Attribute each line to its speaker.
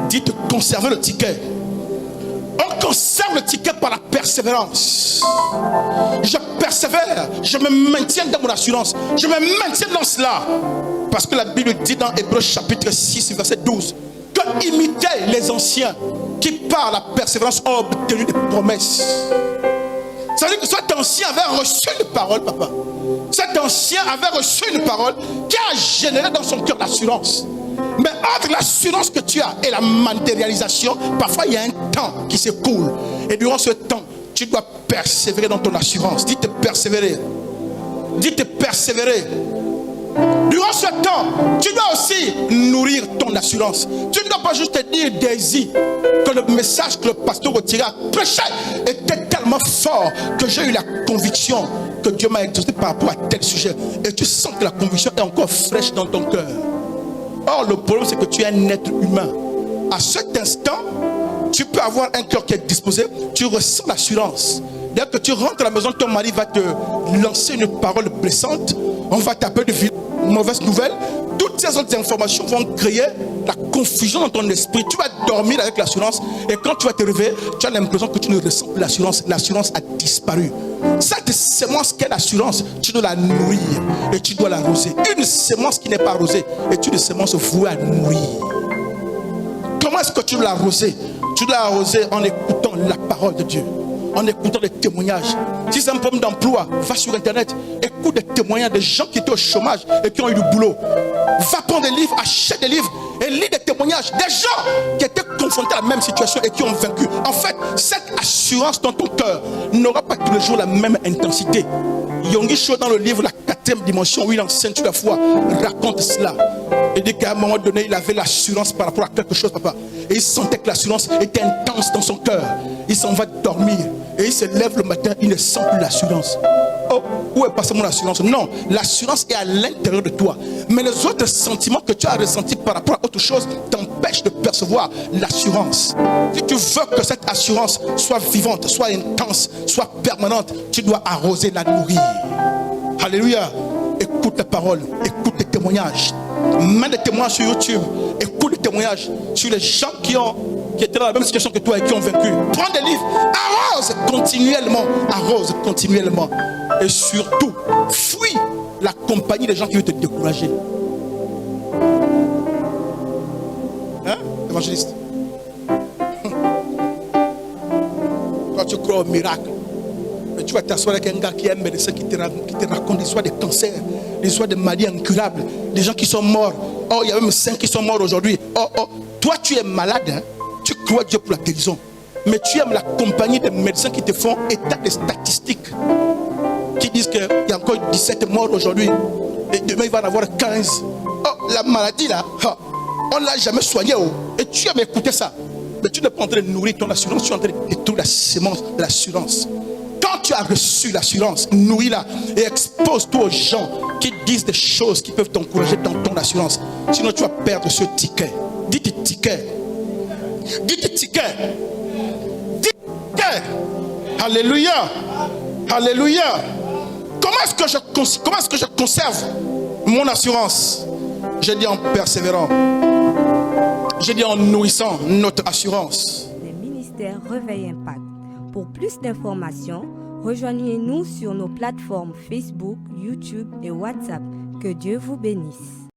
Speaker 1: Dites conserver le ticket. On conserve le ticket par la persévérance. Je persévère, je me maintiens dans mon assurance. Je me maintiens dans cela. Parce que la Bible dit dans Hébreux chapitre 6, verset 12, que imiter les anciens qui par la persévérance ont obtenu des promesses. Ça veut dire que cet ancien avait reçu une parole, papa. Cet ancien avait reçu une parole qui a généré dans son cœur l'assurance. Mais entre l'assurance que tu as et la matérialisation, parfois il y a un temps qui s'écoule. Et durant ce temps, tu dois persévérer dans ton assurance. Dis-te persévérer. Dis-te persévérer. Durant ce temps, tu dois aussi nourrir ton assurance. Tu ne dois pas juste te dire Daisy que le message que le pasteur Otira prêchait était tellement fort que j'ai eu la conviction que Dieu m'a exaucé par rapport à tel sujet. Et tu sens que la conviction est encore fraîche dans ton cœur. Or, le problème, c'est que tu es un être humain. À cet instant, tu peux avoir un cœur qui est disposé. Tu ressens l'assurance. Dès que tu rentres à la maison, ton mari va te lancer une parole blessante. On va t'appeler de mauvaises nouvelles. Toutes ces autres informations vont créer la confusion dans ton esprit. Tu vas dormir avec l'assurance. Et quand tu vas te réveiller, tu as l'impression que tu ne ressens plus l'assurance. L'assurance a disparu. Cette sémence qu'est l'assurance, tu dois la nourrir et tu dois l'arroser. Une sémence qui n'est pas arrosée est une sémence vouée à nourrir. Comment est-ce que tu dois l'arroser? Tu dois l'arroser en écoutant la parole de Dieu, en écoutant des témoignages. Si c'est un problème d'emploi, va sur internet, écoute des témoignages de gens qui étaient au chômage et qui ont eu du boulot. Va prendre des livres, achète des livres et lis des témoignages des gens qui étaient confrontés à la même situation et qui ont vaincu. En fait, cette assurance dans ton cœur n'aura pas tous les jours la même intensité. Yonggi Cho, dans le livre La 4e dimension, où il enseigne sur la foi, raconte cela. Il dit qu'à un moment donné, il avait l'assurance par rapport à quelque chose, papa. Et il sentait que l'assurance était intense dans son cœur. Il s'en va dormir. Et il se lève le matin, il ne sent plus l'assurance. Oh, où est passée mon assurance? Non, l'assurance est à l'intérieur de toi. Mais les autres sentiments que tu as ressentis par rapport à autre chose t'empêchent de percevoir l'assurance. Si tu veux que cette assurance soit vivante, soit intense, soit permanente, tu dois arroser, la nourrir. Alléluia. Écoute la parole, écoute les témoignages. Mets des témoignages sur YouTube. Écoute les témoignages sur les gens qui étaient dans la même situation que toi et qui ont vaincu. Prends des livres, arrose continuellement. Arrose continuellement. Et surtout, fuis la compagnie des gens qui veulent te décourager. Hein, évangéliste? Quand tu crois au miracle, mais tu vas t'asseoir avec un gars qui est un médecin qui te raconte l'histoire des cancers, l'histoire des maladies incurables, des gens qui sont morts. Oh, il y a même 5 qui sont morts aujourd'hui. Oh, oh, toi tu es malade, hein? Tu crois Dieu pour la guérison. Mais tu aimes la compagnie des médecins qui te font état des statistiques. Qui disent qu'il y a encore 17 morts aujourd'hui. Et demain il va en avoir 15. Oh, la maladie là, oh, on ne l'a jamais soignée. Oh. Et tu aimes écouter ça. Mais tu n'es pas en train de nourrir ton assurance, tu es en train de détruire la sémence de l'assurance. Quand tu as reçu l'assurance, nourris-la et expose-toi aux gens qui disent des choses qui peuvent t'encourager dans ton assurance. Sinon tu vas perdre ce ticket. Dites ticket. Dites ticket. Dites ticket. Alléluia. Alléluia. Comment est-ce que je conserve mon assurance? Je dis en persévérant. Je dis en nourrissant notre assurance.
Speaker 2: Le ministère Réveil Impact. Pour plus d'informations, rejoignez-nous sur nos plateformes Facebook, YouTube et WhatsApp. Que Dieu vous bénisse.